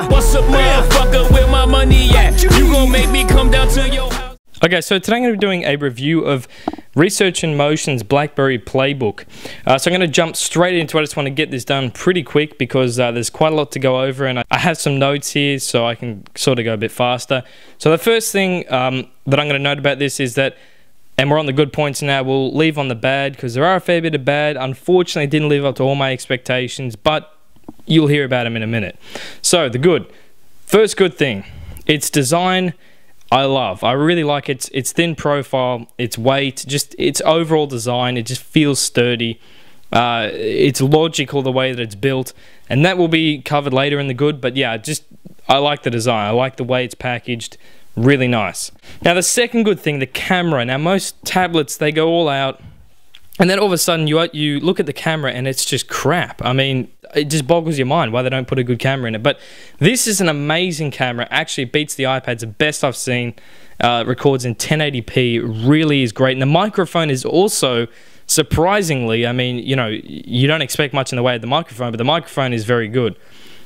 motherfucker, where my money at? You gon' make me come down to your house. Okay, so today I'm going to be doing a review of Research in Motion's Blackberry Playbook. So I'm going to jump straight into it. I just want to get this done pretty quick because there's quite a lot to go over, and I have some notes here so I can sort of go a bit faster. So the first thing that I'm going to note about this is that, and we're on the good points now, we'll leave on the bad because there are a fair bit of bad. Unfortunately, it didn't live up to all my expectations, but you'll hear about them in a minute. So the good. First good thing, its design I love. I really like its thin profile, its weight, just its overall design. It just feels sturdy. It's logical the way that it's built, and that will be covered later in the good, but yeah, I like the design. I like the way it's packaged. Really nice. Now the second good thing, the camera. Now most tablets, they go all out, and then all of a sudden you look at the camera and it's just crap. I mean, it just boggles your mind why they don't put a good camera in it. But this is an amazing camera. Actually, it beats the iPads, the best I've seen. Records in 1080p, really is great. And the microphone is also, surprisingly, I mean, you know, you don't expect much in the way of the microphone, but the microphone is very good.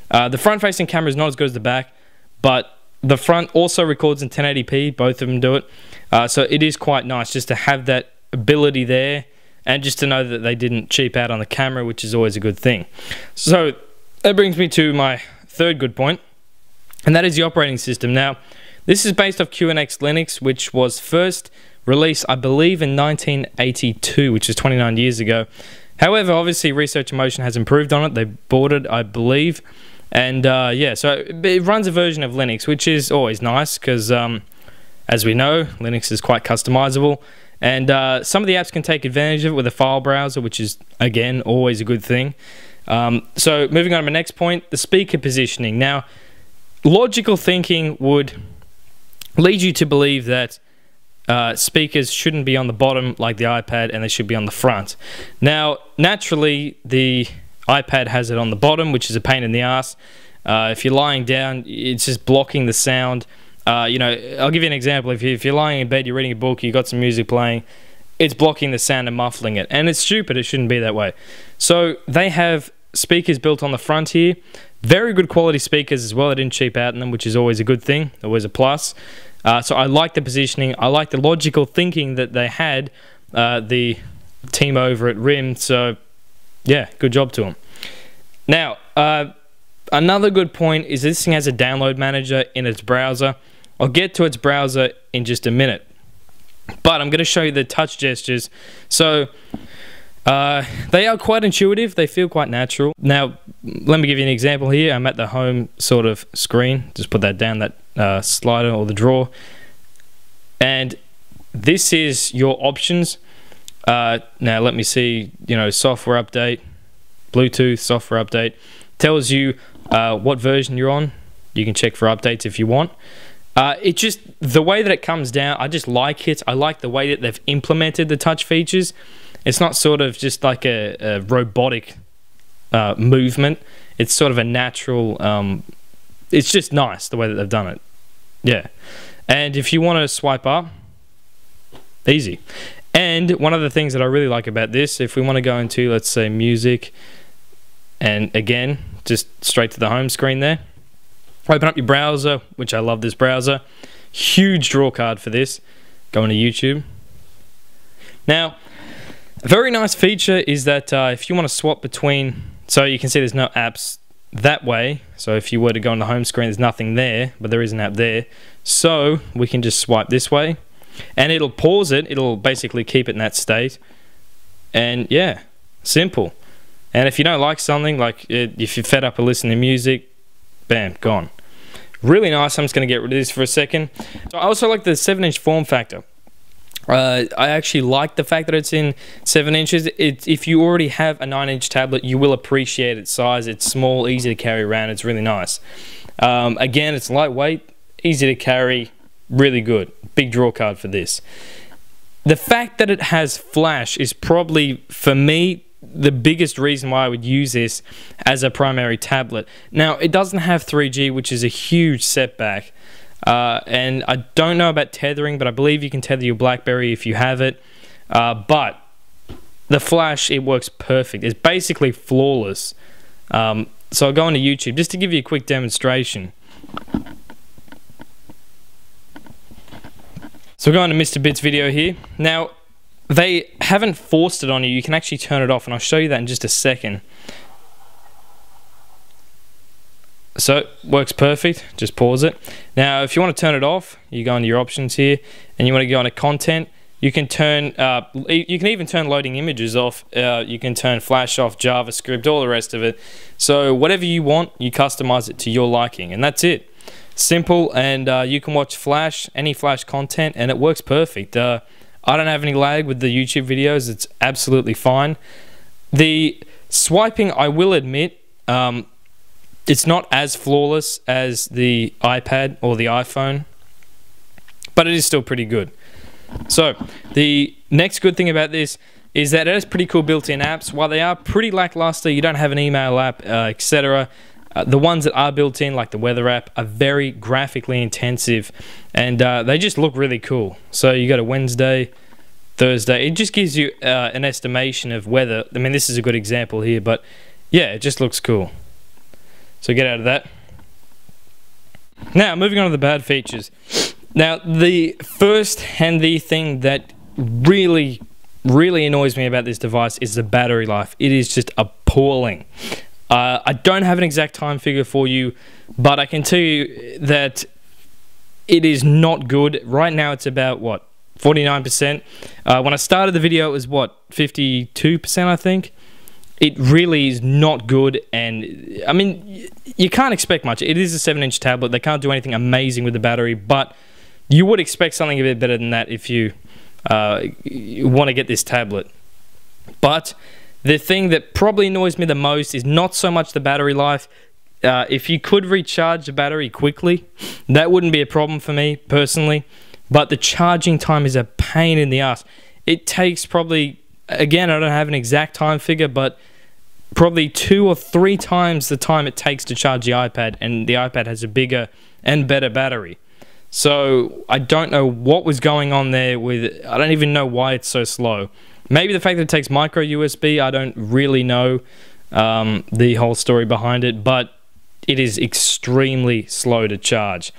The front-facing camera is not as good as the back, but the front also records in 1080p. Both of them do it. So it is quite nice just to have that ability there, and just to know that they didn't cheap out on the camera, which is always a good thing. So that brings me to my third good point, and that is the operating system. Now, this is based off QNX Linux, which was first released, I believe, in 1982, which is 29 years ago. However, obviously, Research in Motion has improved on it. They bought it, I believe. And yeah, so it runs a version of Linux, which is always nice because, as we know, Linux is quite customizable. And some of the apps can take advantage of it with a file browser, which is, again, always a good thing. So moving on to my next point, the speaker positioning. Now, logical thinking would lead you to believe that speakers shouldn't be on the bottom like the iPad, and they should be on the front. Now, naturally, the iPad has it on the bottom, which is a pain in the ass. If you're lying down, it's just blocking the sound. You know, I'll give you an example. If you're lying in bed, you're reading a book, you got some music playing, it's blocking the sound and muffling it. And it's stupid, it shouldn't be that way. So they have speakers built on the front here. Very good quality speakers as well. They didn't cheap out on them, which is always a good thing, always a plus. So I like the positioning. I like the logical thinking that they had, the team over at RIM. So yeah, good job to them. Now, another good point is this thing has a download manager in its browser. I'll get to its browser in just a minute, but I'm going to show you the touch gestures. So they are quite intuitive. They feel quite natural. Now, let me give you an example here. I'm at the home sort of screen. Just put that down, that slider or the drawer. And this is your options. Now, let me see, you know, software update, Bluetooth, software update. Tells you what version you're on. You can check for updates if you want. It just, the way that it comes down, I just like it. I like the way that they've implemented the touch features. It's not sort of just like a robotic movement. It's sort of a natural, it's just nice the way that they've done it. Yeah. And if you want to swipe up, easy. And one of the things that I really like about this, if we want to go into, let's say, music, and again, just straight to the home screen there. Open up your browser, which I love this browser. Huge draw card for this. Go into YouTube. Now, a very nice feature is that if you want to swap between, so you can see there's no apps that way. So if you were to go on the home screen, there's nothing there, but there is an app there. So we can just swipe this way, and it'll pause it. It'll basically keep it in that state. And yeah, simple. And if you don't like something, like if you're fed up of listening to music, bam, gone. Really nice. I'm just going to get rid of this for a second. So I also like the 7-inch form factor. I actually like the fact that it's in 7 inches. If you already have a 9-inch tablet, you will appreciate its size. It's small, easy to carry around. It's really nice. Again, it's lightweight, easy to carry, really good. Big draw card for this. The fact that it has flash is probably, for me, the biggest reason why I would use this as a primary tablet. Now, it doesn't have 3G, which is a huge setback. And I don't know about tethering, but I believe you can tether your Blackberry if you have it. But the flash, it works perfect. It's basically flawless. So I'll go onto YouTube just to give you a quick demonstration. So we're going to Mr. Bit's video here. Now, they haven't forced it on you. You can actually turn it off, and I'll show you that in just a second. So, works perfect. Just pause it. Now, if you want to turn it off, you go into your options here, and you want to go into content. You can turn, you can even turn loading images off. You can turn Flash off, JavaScript, all the rest of it. So, whatever you want, you customize it to your liking, and that's it. Simple, and you can watch Flash, any Flash content, and it works perfect. I don't have any lag with the YouTube videos. It's absolutely fine. The swiping, I will admit, it's not as flawless as the iPad or the iPhone, but it is still pretty good. So, the next good thing about this is that it has pretty cool built-in apps. While they are pretty lackluster, you don't have an email app, etc. The ones that are built in, like the weather app, are very graphically intensive, and they just look really cool. So you go to Wednesday, Thursday. It just gives you an estimation of weather. I mean, this is a good example here, but yeah, it just looks cool. So get out of that. Now, moving on to the bad features. Now, the first and the thing that really annoys me about this device is the battery life. It is just appalling. I don't have an exact time figure for you, but I can tell you that it is not good. Right now, it's about, what, 49%? When I started the video, it was, what, 52%, I think? It really is not good, and, I mean, you can't expect much. It is a 7-inch tablet. They can't do anything amazing with the battery, but you would expect something a bit better than that if you want to get this tablet. But the thing that probably annoys me the most is not so much the battery life. If you could recharge the battery quickly, that wouldn't be a problem for me, personally. But the charging time is a pain in the ass. It takes probably, again, I don't have an exact time figure, but probably 2 or 3 times the time it takes to charge the iPad, and the iPad has a bigger and better battery. So I don't know what was going on there with, I don't even know why it's so slow. Maybe the fact that it takes micro USB, I don't really know the whole story behind it, but it is extremely slow to charge.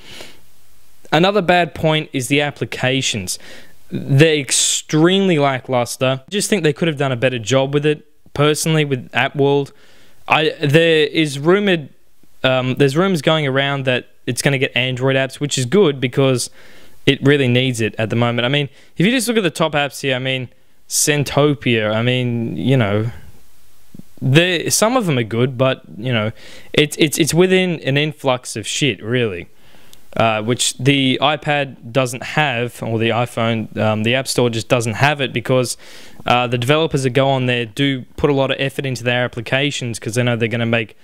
Another bad point is the applications. They're extremely lackluster. I just think they could have done a better job with it, personally, with App World. There's rumors going around that it's going to get Android apps, which is good because it really needs it at the moment. I mean, if you just look at the top apps here, I mean, Centopia, I mean, you know, some of them are good, but, you know, it's within an influx of shit, really. Which the iPad doesn't have, or the iPhone, the App Store just doesn't have it, because the developers that go on there do put a lot of effort into their applications because they know they're going to make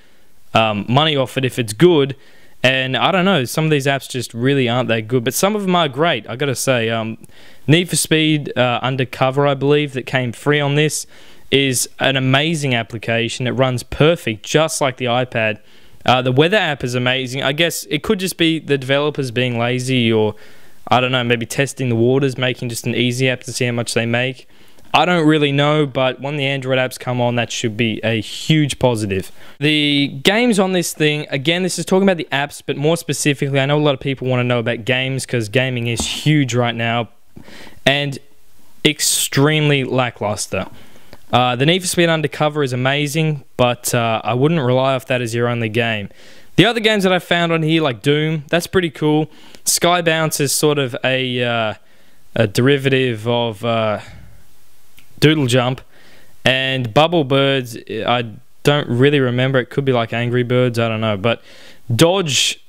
money off it if it's good. And I don't know, some of these apps just really aren't that good, but some of them are great, I gotta say. Need for Speed Undercover, I believe, that came free on this, is an amazing application. It runs perfect, just like the iPad. The weather app is amazing. I guess it could just be the developers being lazy, or I don't know, maybe testing the waters, making just an easy app to see how much they make. I don't really know, but when the Android apps come on, that should be a huge positive. The games on this thing, again, this is talking about the apps, but more specifically, I know a lot of people want to know about games because gaming is huge right now and extremely lackluster. The Need for Speed Undercover is amazing, but I wouldn't rely off that as your only game. The other games that I found on here, like Doom, that's pretty cool. Skybounce is sort of a derivative of Doodle Jump, and Bubble Birds, I don't really remember. It could be like Angry Birds, I don't know. But Dodge,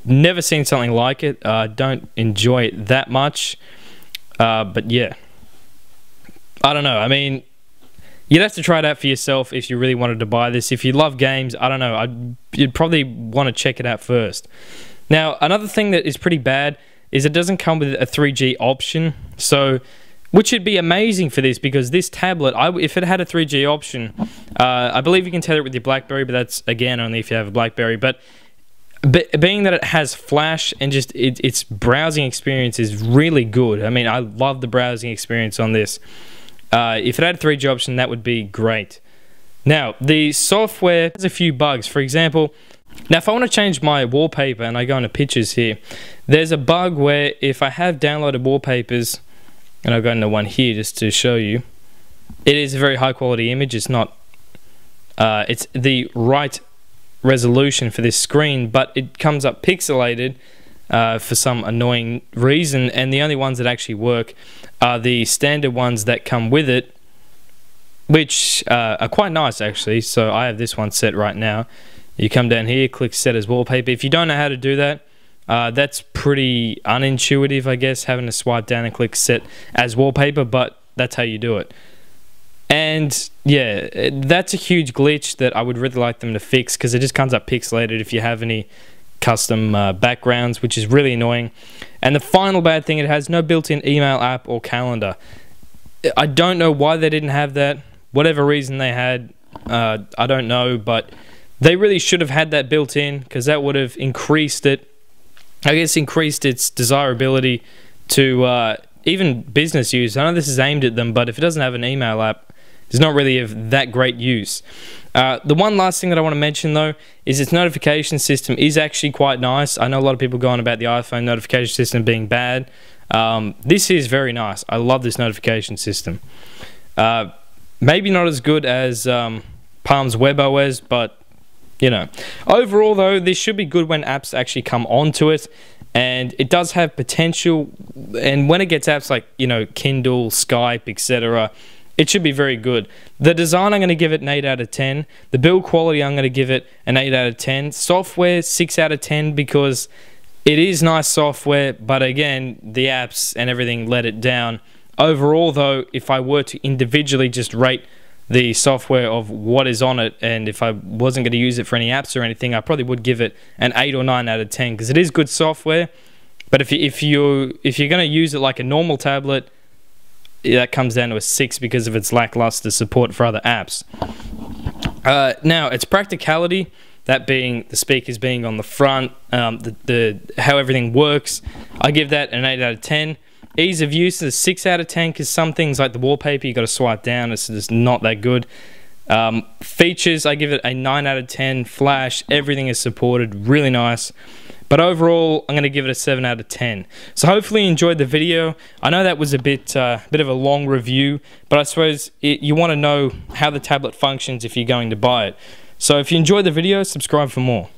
never seen something like it. I don't enjoy it that much. But yeah, I don't know. I mean, you'd have to try it out for yourself if you really wanted to buy this. If you love games, I don't know, you'd probably want to check it out first. Now, another thing that is pretty bad is it doesn't come with a 3G option, so which would be amazing for this, because this tablet, if it had a 3G option, I believe you can tether it with your Blackberry, but that's, again, only if you have a Blackberry. But being that it has Flash and just its browsing experience is really good. I mean, I love the browsing experience on this. If it had a 3G option, that would be great. Now, the software has a few bugs. For example, now if I want to change my wallpaper and I go into pictures here, there's a bug where if I have downloaded wallpapers, and I'll go into one here just to show you, it is a very high quality image. It's not, it's the right resolution for this screen, but it comes up pixelated for some annoying reason, and the only ones that actually work are the standard ones that come with it, which are quite nice actually. So I have this one set right now. You come down here, click set as wallpaper. If you don't know how to do that, that's pretty unintuitive, I guess, having to swipe down and click set as wallpaper, but that's how you do it. And yeah, that's a huge glitch that I would really like them to fix, because it just comes up pixelated if you have any custom backgrounds, which is really annoying. And the final bad thing, it has no built-in email app or calendar. I don't know why they didn't have that. Whatever reason they had, I don't know, but they really should have had that built in, because that would have increased it, I guess increased its desirability to even business use. I know this is aimed at them, but if it doesn't have an email app, it's not really of that great use. The one last thing that I want to mention though is its notification system is actually quite nice. I know a lot of people go on about the iPhone notification system being bad. This is very nice. I love this notification system. Maybe not as good as Palm's WebOS, but you know, overall though, this should be good when apps actually come onto it, and it does have potential. And when it gets apps like, you know, Kindle, Skype, etc., it should be very good. The design, I'm going to give it an 8 out of 10. The build quality, I'm going to give it an 8 out of 10. Software, 6 out of 10, because it is nice software, but again, the apps and everything let it down. Overall though, if I were to individually just rate the software of what is on it, and if I wasn't going to use it for any apps or anything, I probably would give it an 8 or 9 out of 10, because it is good software. But if you're going to use it like a normal tablet, that comes down to a 6 because of its lackluster support for other apps. Now, its practicality, that being the speakers being on the front, how everything works, I give that an 8 out of 10. Ease of use is a 6 out of 10, because some things like the wallpaper, you got to swipe down, it's just not that good. Features, I give it a 9 out of 10. Flash, everything is supported, really nice. But overall, I'm going to give it a 7 out of 10. So hopefully you enjoyed the video. I know that was a bit of a long review, but I suppose you want to know how the tablet functions if you're going to buy it. So if you enjoyed the video, subscribe for more.